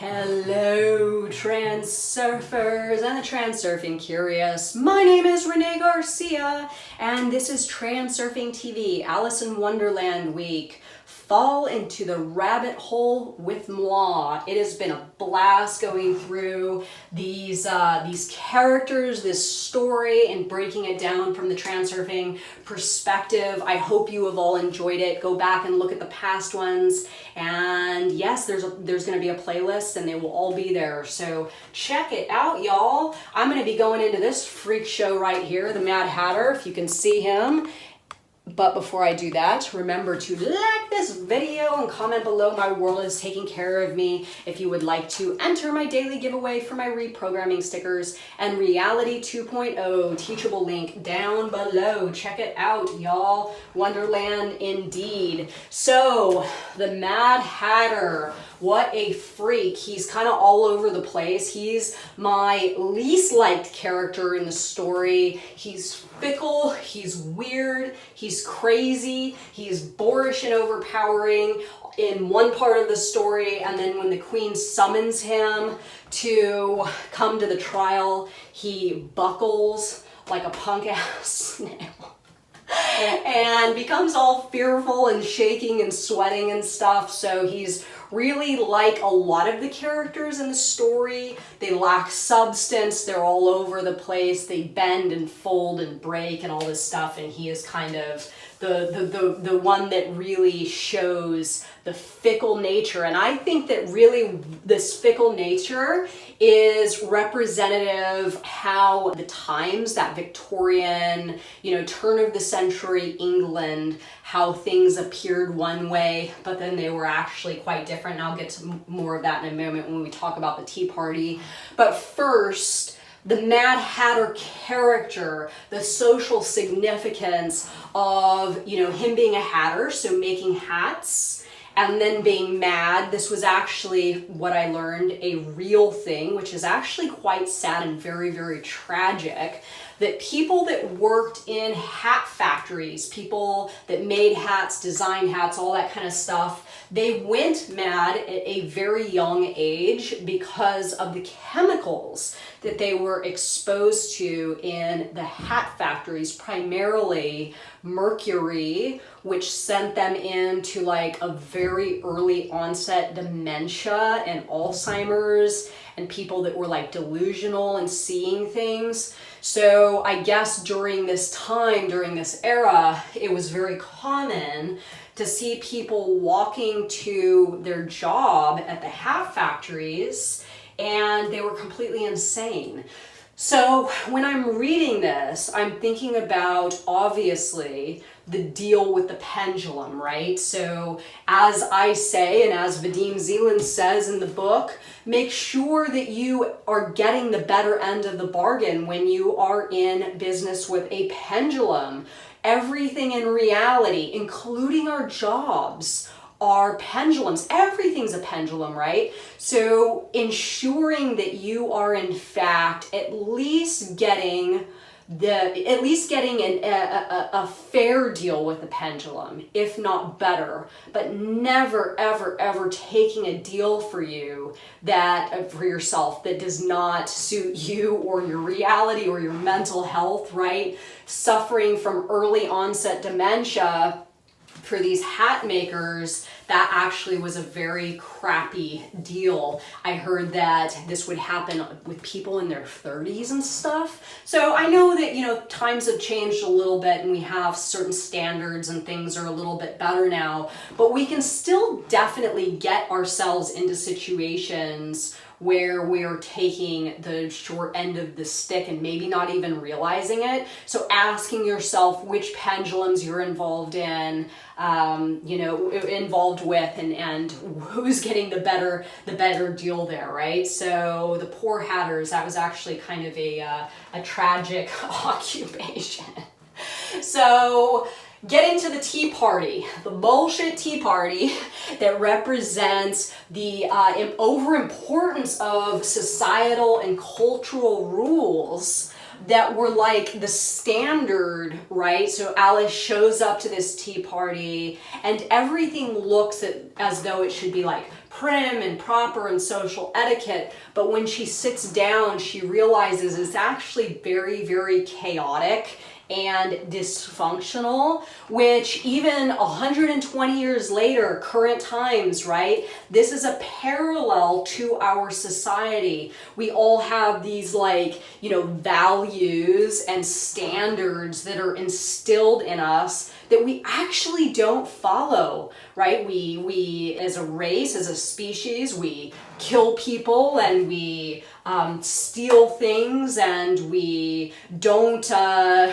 Hello, Transurfers and the Transurfing curious. My name is Renee Garcia, and this is Transurfing TV, Alice in Wonderland week. Fall into the rabbit hole with moi. It has been a blast going through these characters, this story, and breaking it down from the Transurfing perspective. I hope you have all enjoyed it. Go back and look at the past ones. And yes, there's going to be a playlist, and they will all be there. So check it out, y'all. I'm going to be going into this freak show right here, the Mad Hatter, if you can see him. But before I do that, remember to like this video and comment below. My world is taking care of me. If you would like to enter my daily giveaway for my reprogramming stickers and Reality 2.0 teachable link down below. Check it out, y'all. Wonderland indeed. So, the Mad Hatter. What a freak. He's kind of all over the place. He's my least liked character in the story. He's fickle, he's weird, he's crazy, he's boorish and overpowering in one part of the story, and then when the queen summons him to come to the trial, he buckles like a punk ass snail and becomes all fearful and shaking and sweating and stuff. So he's really like a lot of the characters in the story. They lack substance, they're all over the place, they bend and fold and break and all this stuff, and he is kind of the one that really shows the fickle nature. And I think that really this fickle nature is representative how the times, that Victorian, turn of the century England, how things appeared one way, but then they were actually quite different. And I'll get to more of that in a moment when we talk about the Tea Party. But first, the Mad Hatter character, the social significance of, him being a hatter, so making hats, and then being mad. This was actually what I learned, a real thing, which is actually quite sad and very, very tragic, that people that worked in hat factories, people that made hats, designed hats, all that kind of stuff, they went mad at a very young age because of the chemicals that they were exposed to in the hat factories, primarily mercury, which sent them into like a very early onset dementia and Alzheimer's, and people that were like delusional and seeing things. So I guess during this time, during this era, it was very common to see people walking to their job at the hat factories, and they were completely insane. So when I'm reading this, I'm thinking about, obviously, the deal with the pendulum, right? So as I say, and as Vadim Zeland says in the book, make sure that you are getting the better end of the bargain when you are in business with a pendulum. Everything in reality, including our jobs, are pendulums. Everything's a pendulum, right? So ensuring that you are in fact at least getting a fair deal with the pendulum, if not better, but never ever ever taking a deal for yourself that does not suit you or your reality or your mental health, right? Suffering from early onset dementia for these hat makers, that actually was a very crappy deal. I heard that this would happen with people in their 30s and stuff. So I know that, times have changed a little bit and we have certain standards and things are a little bit better now, but we can still definitely get ourselves into situations where we're taking the short end of the stick and maybe not even realizing it. So asking yourself which pendulums you're involved in, involved with, and who's getting the better deal there, right? So the poor hatters, that was actually kind of a tragic occupation. So getting to the Tea Party, the bullshit Tea Party that represents the overimportance of societal and cultural rules that were like the standard, right? So Alice shows up to this tea party and everything looks as though it should be like prim and proper and social etiquette. But when she sits down, she realizes it's actually very, very chaotic and dysfunctional, which even 120 years later, current times, right? This is a parallel to our society. We all have these like, you know, values and standards that are instilled in us that we actually don't follow, right? We as a race, as a species, we kill people and we steal things and we don't,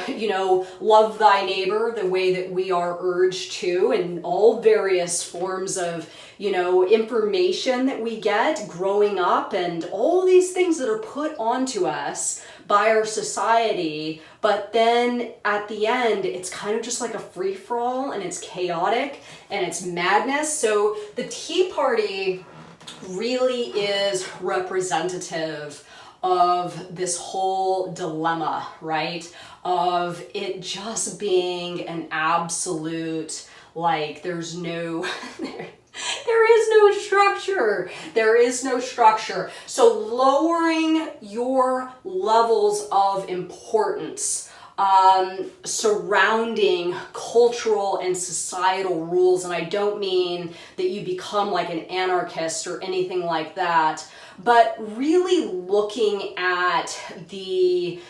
you know, love thy neighbor the way that we are urged to, and all various forms of, you know, information that we get growing up and all these things that are put onto us by our society. But then at the end, it's kind of just like a free-for-all and it's chaotic and it's madness. So the Tea Party really is representative of this whole dilemma, right? Of it just being an absolute, like, there's no, there is no structure. There is no structure. So lowering your levels of importance surrounding cultural and societal rules, and I don't mean that you become like an anarchist or anything like that, but really looking at the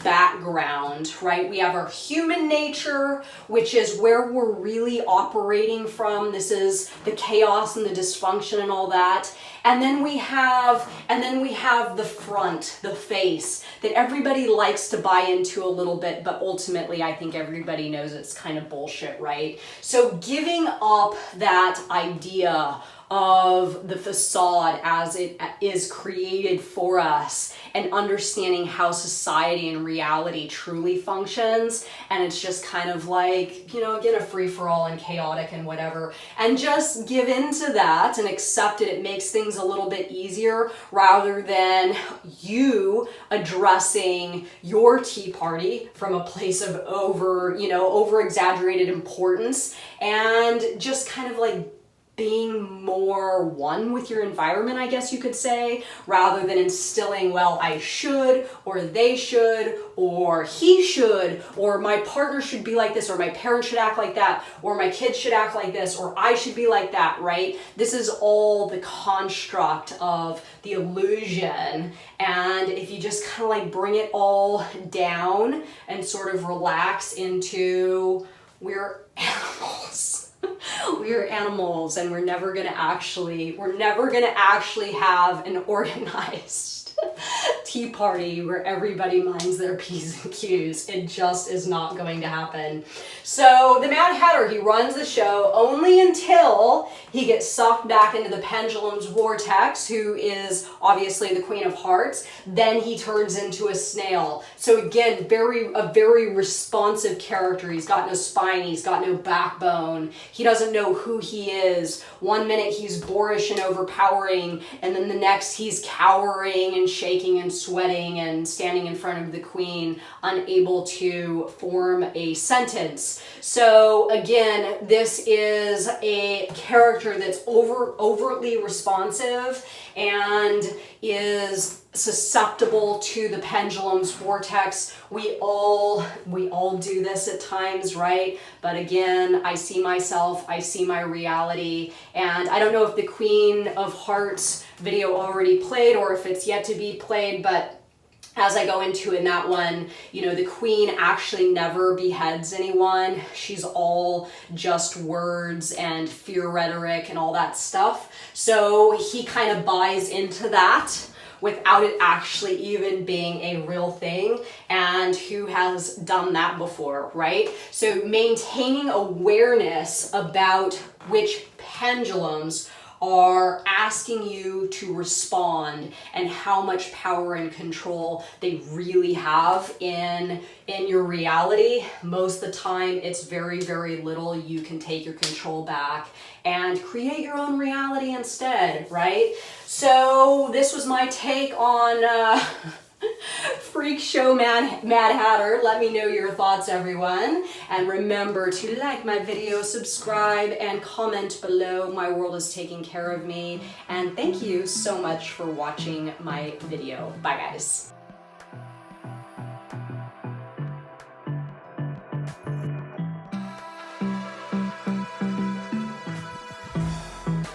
background, right? We have our human nature, which is where we're really operating from. This is the chaos and the dysfunction and all that. And then we have the front, the face, that everybody likes to buy into a little bit, but ultimately I think everybody knows it's kind of bullshit, right? So giving up that idea of the facade as it is created for us and understanding how society and reality truly functions, and it's just kind of like, you know, again, a free-for-all and chaotic and whatever, and just give into that and accept it. It makes things a little bit easier rather than you addressing your tea party from a place of over exaggerated importance and just kind of like being more one with your environment, I guess you could say, rather than instilling, well, I should, or they should, or he should, or my partner should be like this, or my parents should act like that, or my kids should act like this, or I should be like that, right? This is all the construct of the illusion. And if you just kind of like bring it all down and sort of relax into, we're animals. We're animals, and we're never gonna actually have an organized tea party where everybody minds their P's and Q's. It just is not going to happen. So the Mad Hatter, he runs the show only until he gets sucked back into the pendulum's vortex, who is obviously the Queen of Hearts. Then he turns into a snail. So again, a very responsive character. He's got no spine, he's got no backbone. He doesn't know who he is. One minute he's boorish and overpowering, and then the next he's cowering and shaking and sweating and standing in front of the Queen, unable to form a sentence. So again, this is a character that's overtly responsive and is susceptible to the pendulum's vortex. We all do this at times, right? But again, I see myself, I see my reality, and I don't know if the Queen of Hearts video already played or if it's yet to be played, but as I go into in that one, you know, the Queen actually never beheads anyone. She's all just words and fear rhetoric and all that stuff. So he kind of buys into that without it actually even being a real thing. And who has done that before, right? So maintaining awareness about which pendulums are asking you to respond and how much power and control they really have in your reality. Most of the time, it's very, very little. You can take your control back and create your own reality instead, right? So this was my take on Freak Show Mad Hatter, let me know your thoughts, everyone. And remember to like my video, subscribe, and comment below. My world is taking care of me. And thank you so much for watching my video. Bye, guys.